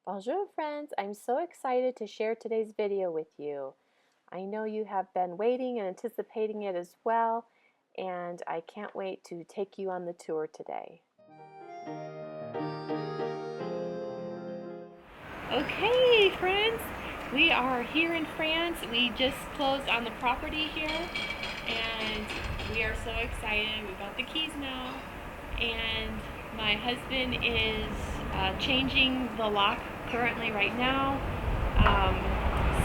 Bonjour friends, I'm so excited to share today's video with you. I know you have been waiting and anticipating it as well, and I can't wait to take you on the tour today. Okay friends, we are here in France. We just closed on the property here and we are so excited. We got the keys now and my husband is changing the lock currently right now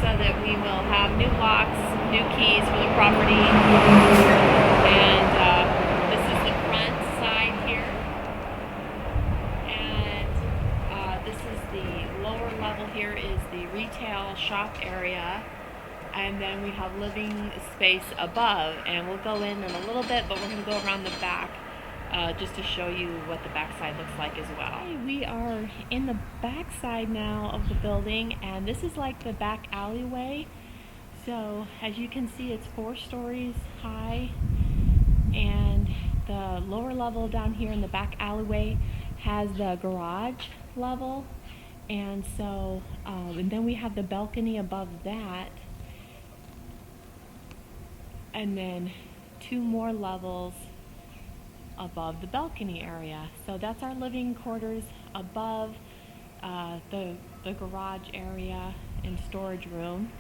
so that we will have new locks, new keys for the property. And this is the front side here. And this is the lower level here is the retail shop area. And then we have living space above. And we'll go in a little bit, but we're going to go around the back. Just to show you what the backside looks like as well. We are in the backside now of the building, and this is like the back alleyway. So as you can see, it's 4 stories high, and the lower level down here in the back alleyway has the garage level, and so and then we have the balcony above that, and then 2 more levels above the balcony area. So that's our living quarters above the garage area and storage room.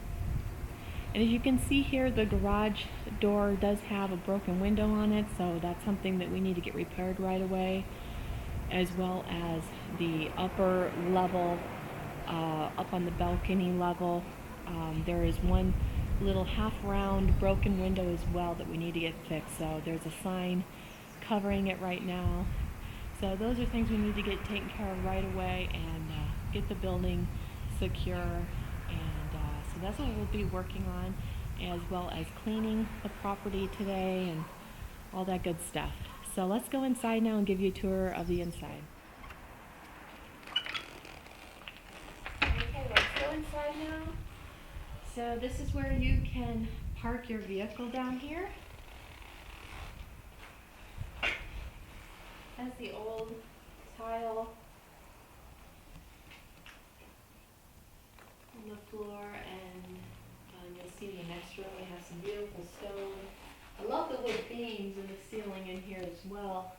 And as you can see here, the garage door does have a broken window on it, so that's something that we need to get repaired right away, as well as the upper level up on the balcony level. There is one little half round broken window as well that we need to get fixed, so there's a sign covering it right now. So those are things we need to get taken care of right away and get the building secure. And so that's what we'll be working on, as well as cleaning the property today and all that good stuff. So let's go inside now and give you a tour of the inside. Okay, let's go inside now. So this is where you can park your vehicle down here. That's the old tile on the floor, and you'll see in the next room we have some beautiful stone. I love the wood beams in the ceiling in here as well.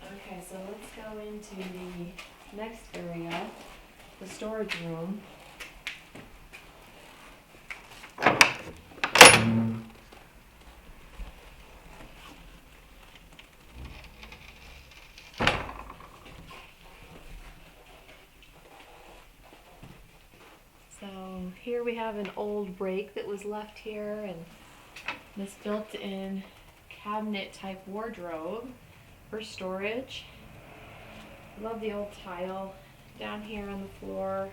Okay, so let's go into the next area, the storage room. So here we have an old rake that was left here, and this built-in cabinet type wardrobe for storage. Love the old tile down here on the floor.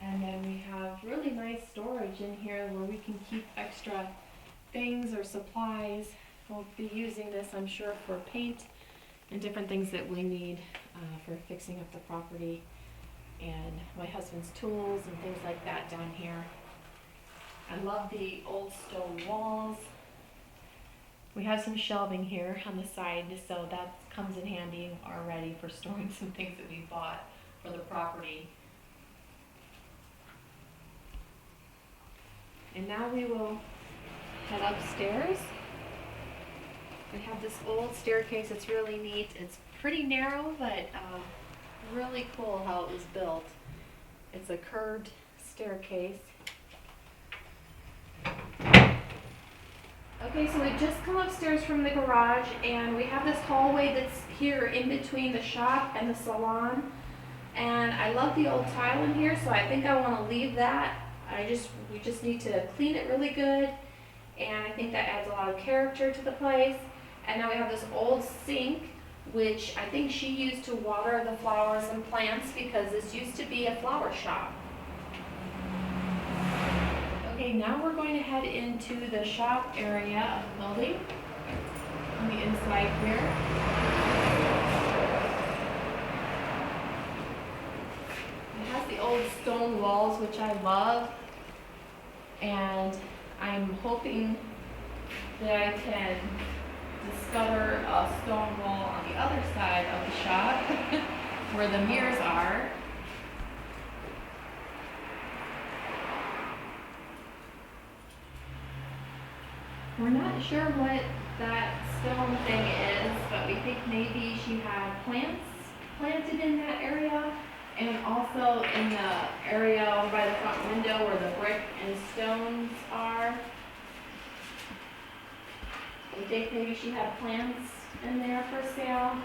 And then we have really nice storage in here where we can keep extra things or supplies. We'll be using this, I'm sure, for paint and different things that we need for fixing up the property, and my husband's tools and things like that down here. I love the old stone walls. We have some shelving here on the side, so that comes in handy already for storing some things that we bought for the property. And now we will head upstairs. We have this old staircase. It's really neat. It's pretty narrow, but really cool how it was built. It's a curved staircase. Okay, so we just come upstairs from the garage, and we have this hallway that's here in between the shop and the salon. And I love the old tile in here, so I think I want to leave that. We just need to clean it really good, and I think that adds a lot of character to the place. And now we have this old sink, which I think she used to water the flowers and plants, because this used to be a flower shop. Okay, now we're going to head into the shop area of the building on the inside here. It has the old stone walls, which I love. And I'm hoping that I can discover a stone wall on the other side of the shop where the mirrors are. We're not sure what that stone thing is, but we think maybe she had plants planted in that area, and also in the area over by the front window where the brick and stones are. We think maybe she had plants in there for sale.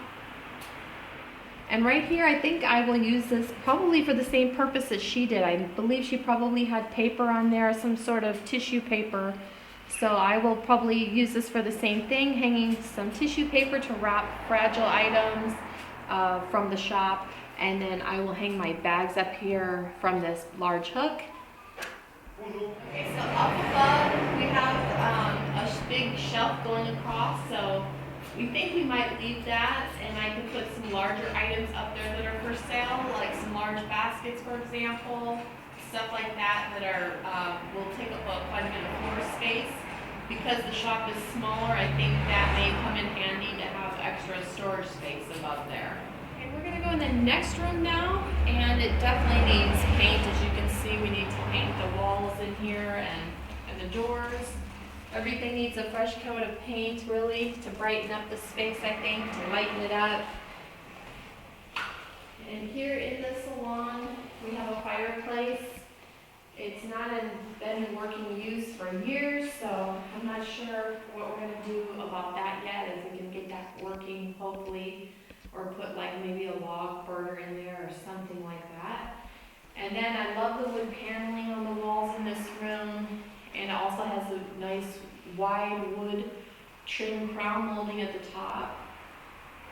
And right here, I think I will use this probably for the same purpose as she did. I believe she probably had paper on there, some sort of tissue paper. So I will probably use this for the same thing, hanging some tissue paper to wrap fragile items from the shop. And then I will hang my bags up here from this large hook. Okay, so up above we have a big shelf going across, so we think we might leave that, and I can put some larger items up there that are for sale, like some large baskets, for example, stuff like that that are will take up quite a bit of floor space. Because the shop is smaller, I think that may come in handy to have extra storage space above there. Okay, we're gonna go in the next room now, and it definitely needs paint. As you can see, we need to paint the walls in here and the doors. Everything needs a fresh coat of paint, really, to brighten up the space, I think, to lighten it up. And here in the salon, we have a fireplace. It's not been in working use for years, so I'm not sure what we're going to do about that yet, if we can get that working, hopefully, or put like maybe a log burner in there or something like that. And then I love the wood paneling on the walls in this room, and it also has a nice wide wood trim crown molding at the top.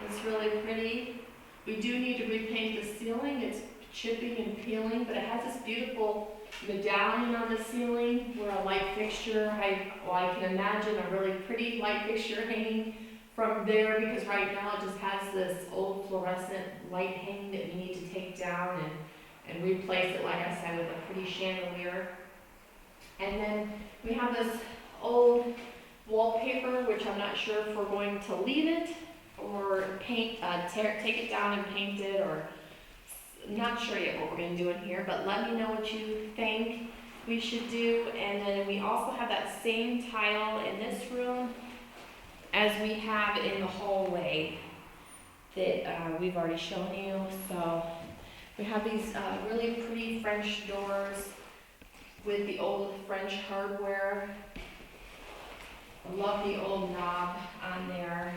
It's really pretty. We do need to repaint the ceiling. It's chipping and peeling, but it has this beautiful medallion on the ceiling where a light fixture, I can imagine a really pretty light fixture hanging from there, because right now it just has this old fluorescent light hanging that we need to take down and replace it, like I said, with a pretty chandelier. And then we have this old wallpaper, which I'm not sure if we're going to leave it or paint, take it down and paint it, or not sure yet what we're going to do in here, but let me know what you think we should do. And then we also have that same tile in this room as we have in the hallway that we've already shown you. So we have these really pretty French doors with the old French hardware. I love the old knob on there.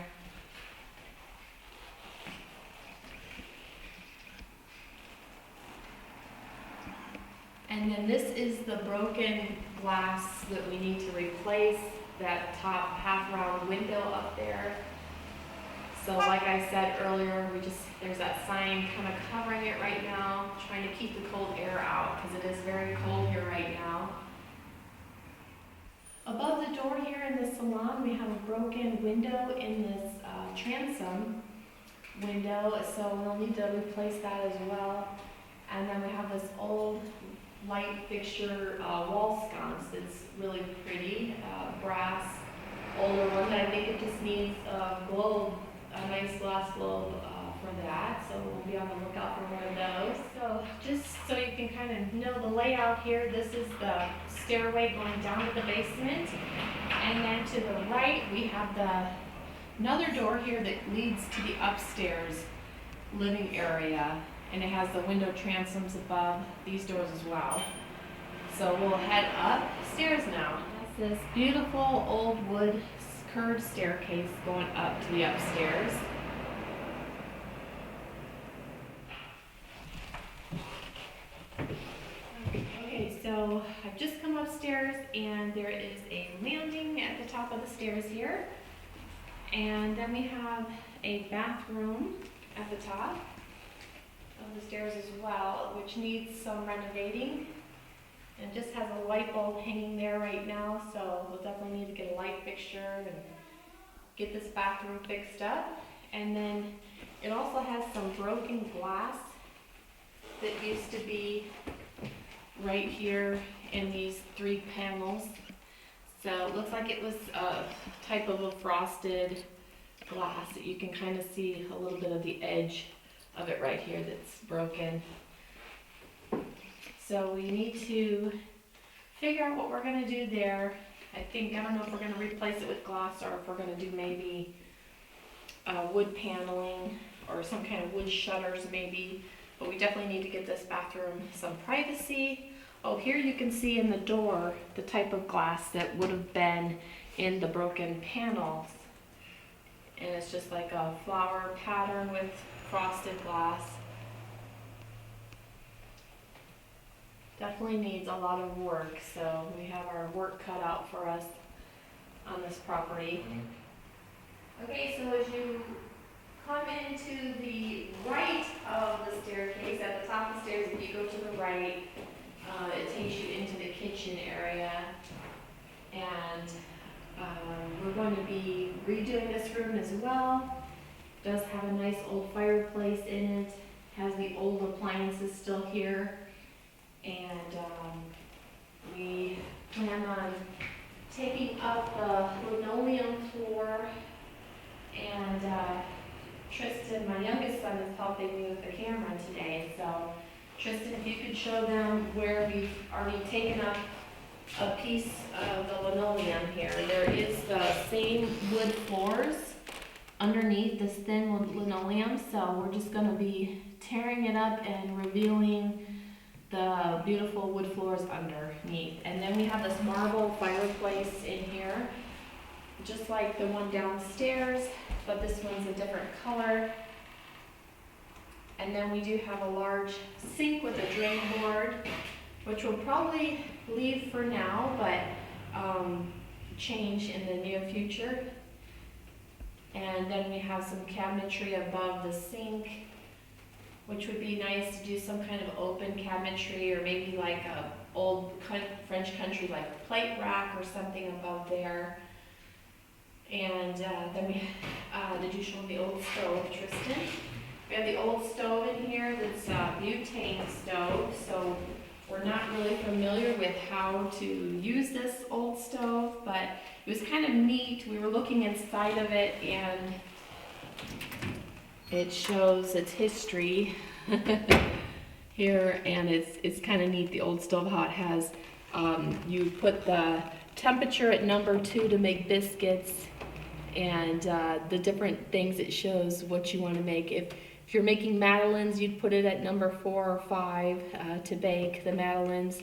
And then this is the broken glass that we need to replace, that top half round window up there. So like I said earlier, there's that sign kind of covering it right now, trying to keep the cold air out because it is very cold here right now. Above the door here in the salon, we have a broken window in this transom window, so we'll need to replace that as well. And then we have this old light fixture wall sconce that's really pretty, brass, older one. I think it just needs a globe, a nice glass globe for that, so we'll be on the lookout for one of those. So just so you can kind of know the layout here, this is the stairway going down to the basement, and then to the right we have another door here that leads to the upstairs living area. And it has the window transoms above these doors as well. So we'll head upstairs now. That's this beautiful old wood curved staircase going up to the upstairs. Okay, so I've just come upstairs and there is a landing at the top of the stairs here. And then we have a bathroom at the top of the stairs as well, which needs some renovating and just has a light bulb hanging there right now, so we'll definitely need to get a light fixture and get this bathroom fixed up. And then it also has some broken glass that used to be right here in these 3 panels. So it looks like it was a type of a frosted glass that you can kind of see a little bit of the edge of it right here that's broken. So we need to figure out what we're gonna do there. I don't know if we're gonna replace it with glass or if we're gonna do maybe wood paneling or some kind of wood shutters maybe. But we definitely need to get this bathroom some privacy. Oh, here you can see in the door the type of glass that would have been in the broken panels. And it's just like a flower pattern with frosted glass. Definitely needs a lot of work, so we have our work cut out for us on this property. Okay, so as you come into the right of the staircase, at the top of the stairs, if you go to the right, it takes you into the kitchen area. And we're going to be redoing this room as well. It does have a nice old fireplace in it, has the old appliances still here. And we plan on taking up the linoleum floor, and Tristan, my youngest son, is helping me with the camera today. So Tristan, if you could show them where we've already taken up a piece of the linoleum here. There is the same wood floors underneath this thin linoleum, so we're just going to be tearing it up and revealing the beautiful wood floors underneath. And then we have this marble fireplace in here, just like the one downstairs, but this one's a different color. And then we do have a large sink with a drain board, which we'll probably leave for now, but change in the near future. And then we have some cabinetry above the sink, which would be nice to do some kind of open cabinetry, or maybe like a old French country like plate rack or something above there. And then did you show them the old stove, Tristan? We have the old stove in here that's a butane stove, so we're not really familiar with how to use this old stove, but it was kind of neat. We were looking inside of it, and it shows its history here, and it's kind of neat, the old stove, how it has, you put the temperature at number 2 to make biscuits, and the different things it shows what you want to make. If you're making madeleines, you'd put it at number 4 or 5 to bake the madeleines.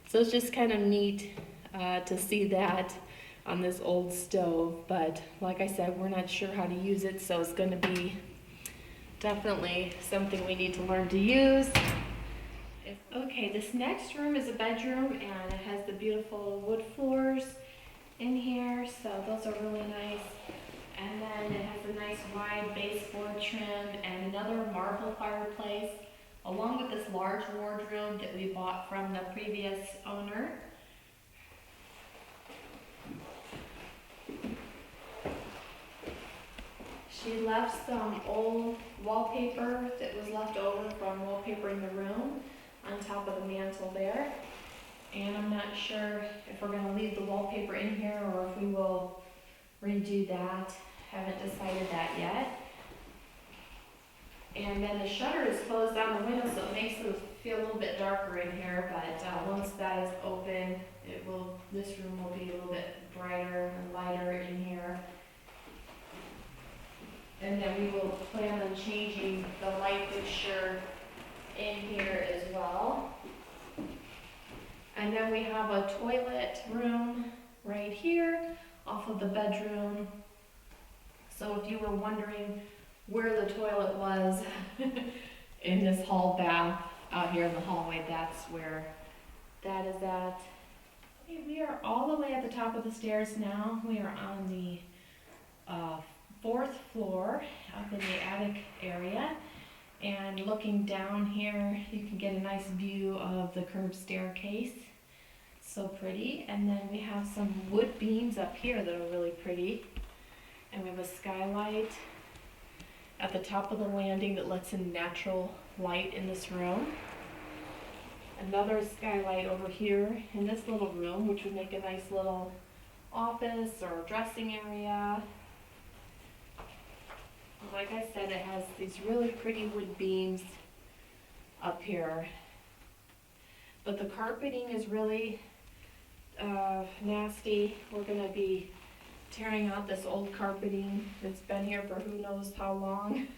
So it's just kind of neat to see that on this old stove, but like I said, we're not sure how to use it, so it's going to be definitely something we need to learn to use. Okay, this next room is a bedroom, and it has the beautiful wood floors in here, so those are really nice. And then it has a nice wide baseboard trim and another marble fireplace, along with this large wardrobe that we bought from the previous owner. She left some old wallpaper that was left over from wallpapering the room on top of the mantle there. And I'm not sure if we're going to leave the wallpaper in here or if we will redo that. Haven't decided that yet. And then the shutter is closed on the window, so it makes it feel a little bit darker in here, but once that is open, this room will be a little bit brighter and lighter in here. And then we will plan on changing the light fixture in here as well. And then we have a toilet room right here off of the bedroom. So if you were wondering where the toilet was in this hall bath out here in the hallway, that's where that is at. Okay, we are all the way at the top of the stairs now. We are on the 4th floor up in the attic area, and looking down here you can get a nice view of the curved staircase. So pretty. And then we have some wood beams up here that are really pretty, and we have a skylight at the top of the landing that lets in natural light in this room. another skylight over here in this little room, which would make a nice little office or dressing area. Like I said, it has these really pretty wood beams up here. But the carpeting is really nasty. We're gonna be tearing out this old carpeting that's been here for who knows how long.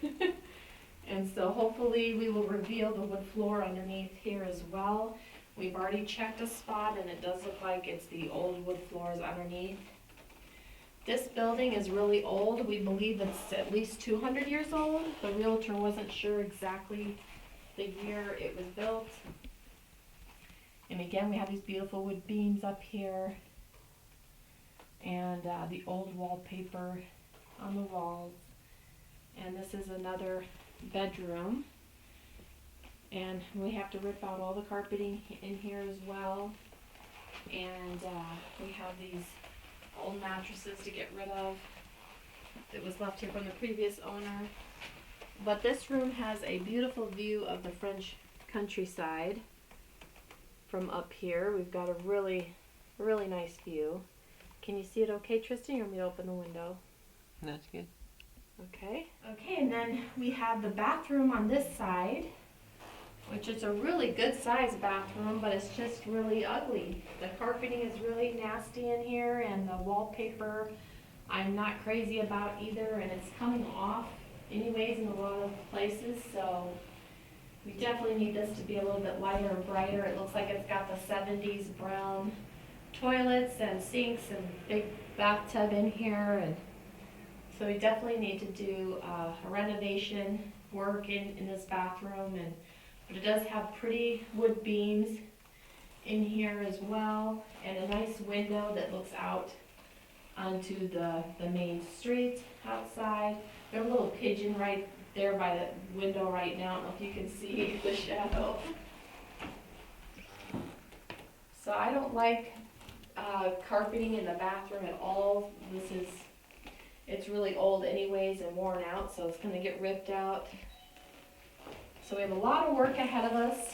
And so hopefully we will reveal the wood floor underneath here as well. We've already checked a spot and it does look like it's the old wood floors underneath. This building is really old. We believe it's at least 200 years old. The realtor wasn't sure exactly the year it was built. And again, we have these beautiful wood beams up here and the old wallpaper on the walls. And this is another bedroom. And we have to rip out all the carpeting in here as well. And we have these old mattresses to get rid of that was left here from the previous owner. But this room has a beautiful view of the French countryside from up here. We've got a really, really nice view. Can you see it okay, Tristan? You want me to open the window? That's good. Okay. Okay, and then we have the bathroom on this side, which is a really good sized bathroom, but it's just really ugly. The carpeting is really nasty in here, and the wallpaper I'm not crazy about either, and it's coming off anyways in a lot of places, so we definitely need this to be a little bit lighter and brighter. It looks like it's got the 70s brown toilets and sinks and big bathtub in here, and so we definitely need to do a renovation work in this bathroom. But it does have pretty wood beams in here as well, and a nice window that looks out onto the main street outside. There's a little pigeon right there by the window right now. I don't know if you can see the shadow. So I don't like carpeting in the bathroom at all. It's really old anyways and worn out, so it's gonna get ripped out. So we have a lot of work ahead of us,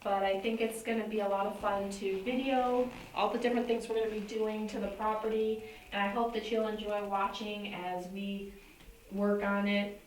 but I think it's going to be a lot of fun to video all the different things we're going to be doing to the property, and I hope that you'll enjoy watching as we work on it